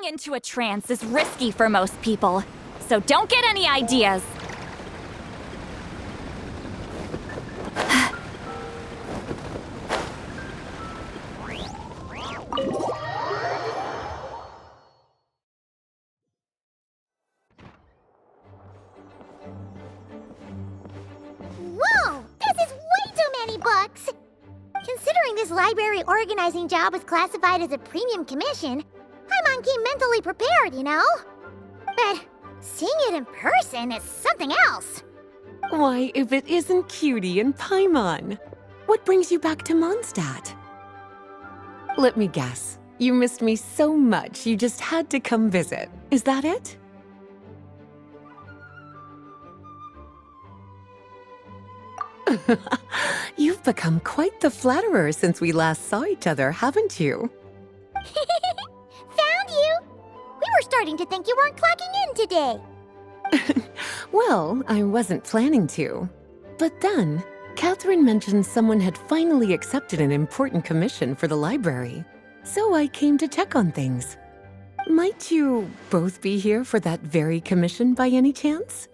Going into a trance is risky for most people, so don't get any ideas. Whoa! This is way too many books! Considering this library organizing job was classified as a premium commission, Paimon came mentally prepared, you know? But seeing it in person is something else. Why, if it isn't Cutie and Paimon? What brings you back to Mondstadt? Let me guess. You missed me so much you just had to come visit. Is that it? You've become quite the flatterer since we last saw each other, haven't you? Found you! We were starting to think you weren't clocking in today. Well, I wasn't planning to. But then, Catherine mentioned someone had finally accepted an important commission for the library. So I came to check on things. Might you both be here for that very commission by any chance?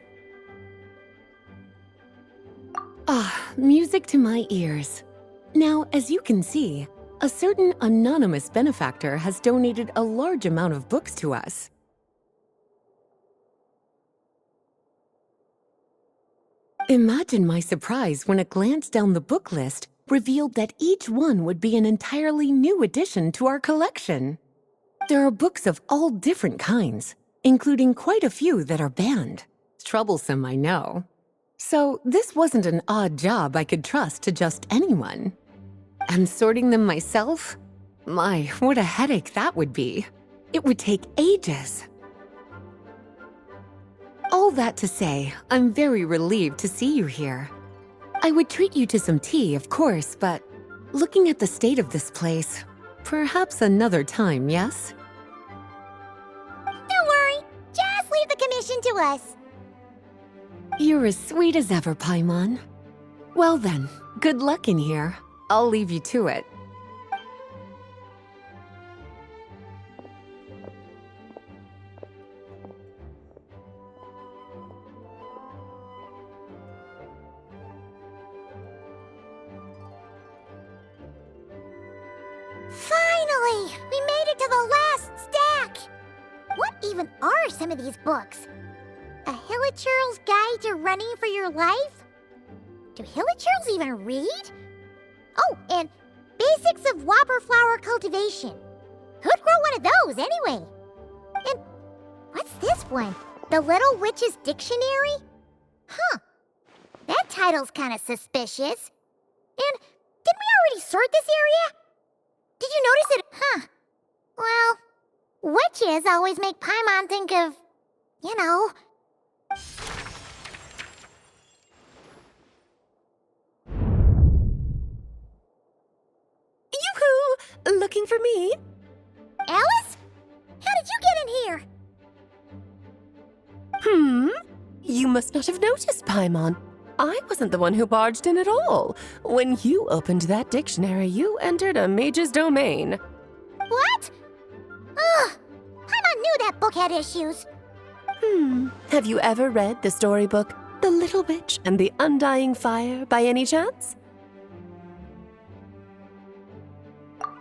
Ah, music to my ears. Now, as you can see, a certain anonymous benefactor has donated a large amount of books to us. Imagine my surprise when a glance down the book list revealed that each one would be an entirely new addition to our collection. There are books of all different kinds, including quite a few that are banned. Troublesome, I know. So this wasn't an odd job I could trust to just anyone. And sorting them myself? My, what a headache that would be. It would take ages. All that to say, I'm very relieved to see you here. I would treat you to some tea, of course, but looking at the state of this place, perhaps another time, yes? Don't worry, just leave the commission to us. You're as sweet as ever, Paimon. Well then, good luck in here. I'll leave you to it. Finally! We made it to the last stack! What even are some of these books? A Hilichurl's Guide to Running for Your Life? Do Hilichurls even read? Oh, and Basics of Whopper Flower Cultivation. Who'd grow one of those, anyway? And what's this one? The Little Witch's Dictionary? Huh. That title's kind of suspicious. And didn't we already sort this area? Did you notice it? Huh. Well, witches always make Paimon think of, you know... Yoo-hoo! Looking for me? Alice? How did you get in here? You must not have noticed, Paimon. I wasn't the one who barged in at all. When you opened that dictionary, you entered a mage's domain. What? Ugh! Paimon knew that book had issues. Have you ever read the storybook, The Little Witch and the Undying Fire, by any chance?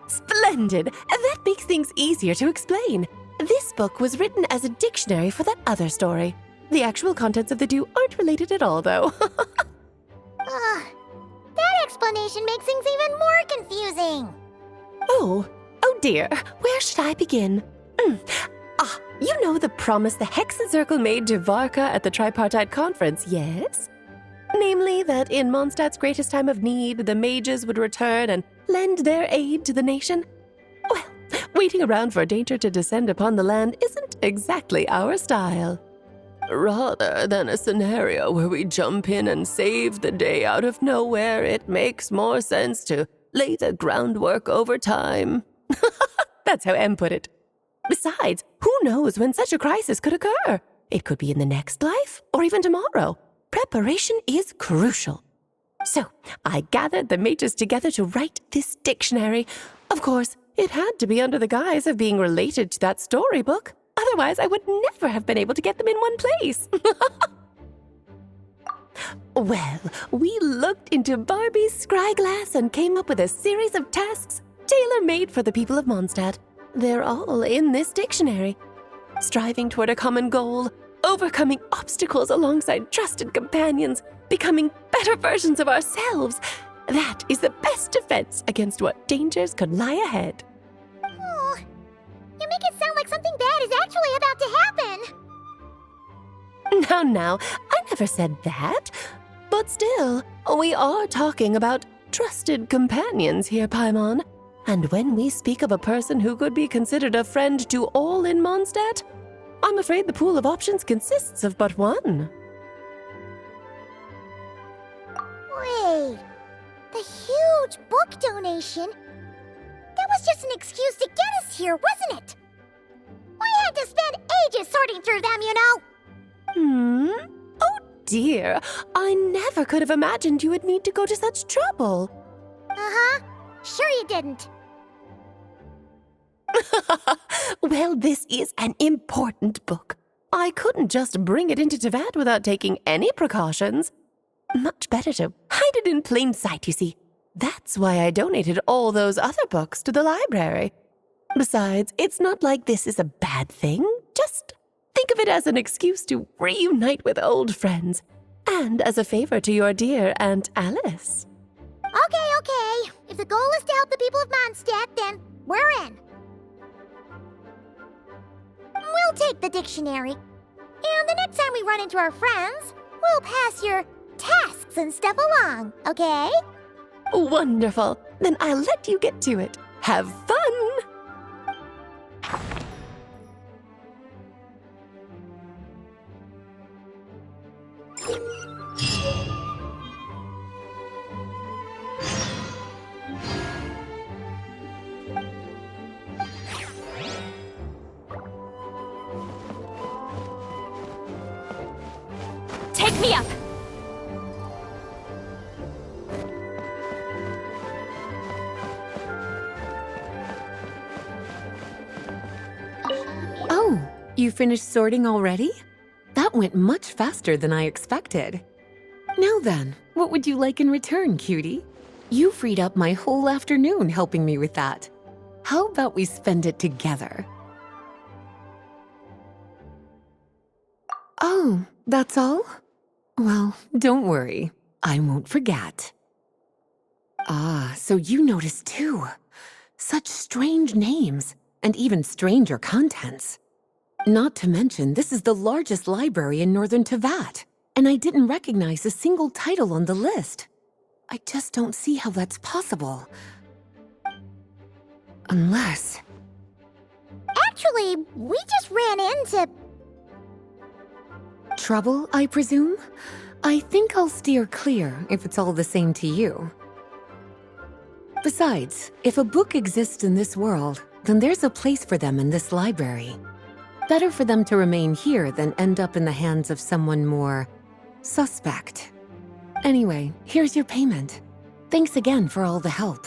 Splendid! That makes things easier to explain. This book was written as a dictionary for that other story. The actual contents of the two aren't related at all, though. That explanation makes things even more confusing. Oh dear. Where should I begin? You know the promise the Hexen Circle made to Varka at the Tripartite Conference, yes? Namely, that in Mondstadt's greatest time of need, the mages would return and lend their aid to the nation? Well, waiting around for danger to descend upon the land isn't exactly our style. Rather than a scenario where we jump in and save the day out of nowhere, it makes more sense to lay the groundwork over time. That's how M put it. Besides, who knows when such a crisis could occur? It could be in the next life, or even tomorrow. Preparation is crucial. So, I gathered the mages together to write this dictionary. Of course, It had to be under the guise of being related to that storybook. Otherwise, I would never have been able to get them in one place. Well, we looked into Barbie's scryglass and came up with a series of tasks tailor-made for the people of Mondstadt. They're all in this dictionary. Striving toward a common goal, overcoming obstacles alongside trusted companions, becoming better versions of ourselves. That is the best defense against what dangers could lie ahead. Oh, you make it sound like something bad is actually about to happen. Now, I never said that. But still, we are talking about trusted companions here, Paimon. And when we speak of a person who could be considered a friend to all in Mondstadt, I'm afraid the pool of options consists of but one. Wait, the huge book donation? That was just an excuse to get us here, wasn't it? We had to spend ages sorting through them, you know. Oh dear, I never could have imagined you would need to go to such trouble. Uh-huh. Sure you didn't. Well, this is an important book. I couldn't just bring it into Teyvat without taking any precautions. Much better to hide it in plain sight, you see. That's why I donated all those other books to the library. Besides, it's not like this is a bad thing. Just think of it as an excuse to reunite with old friends, and as a favor to your dear Aunt Alice. Okay. If the goal is to help the people of Mondstadt, then we're in. We'll take the dictionary. And the next time we run into our friends, we'll pass your tasks and stuff along, okay? Wonderful. Then I'll let you get to it. Have fun! Take me up! Oh, you finished sorting already? That went much faster than I expected. Now then, what would you like in return, cutie? You freed up my whole afternoon helping me with that. How about we spend it together? Oh, that's all? Well, don't worry. I won't forget. Ah, so you noticed too. Such strange names, and even stranger contents. Not to mention, this is the largest library in northern Teyvat, and I didn't recognize a single title on the list. I just don't see how that's possible. Unless... Actually, we just ran into... Trouble, I presume? I think I'll steer clear if it's all the same to you. Besides, if a book exists in this world, then there's a place for them in this library. Better for them to remain here than end up in the hands of someone more suspect. Anyway, here's your payment. Thanks again for all the help.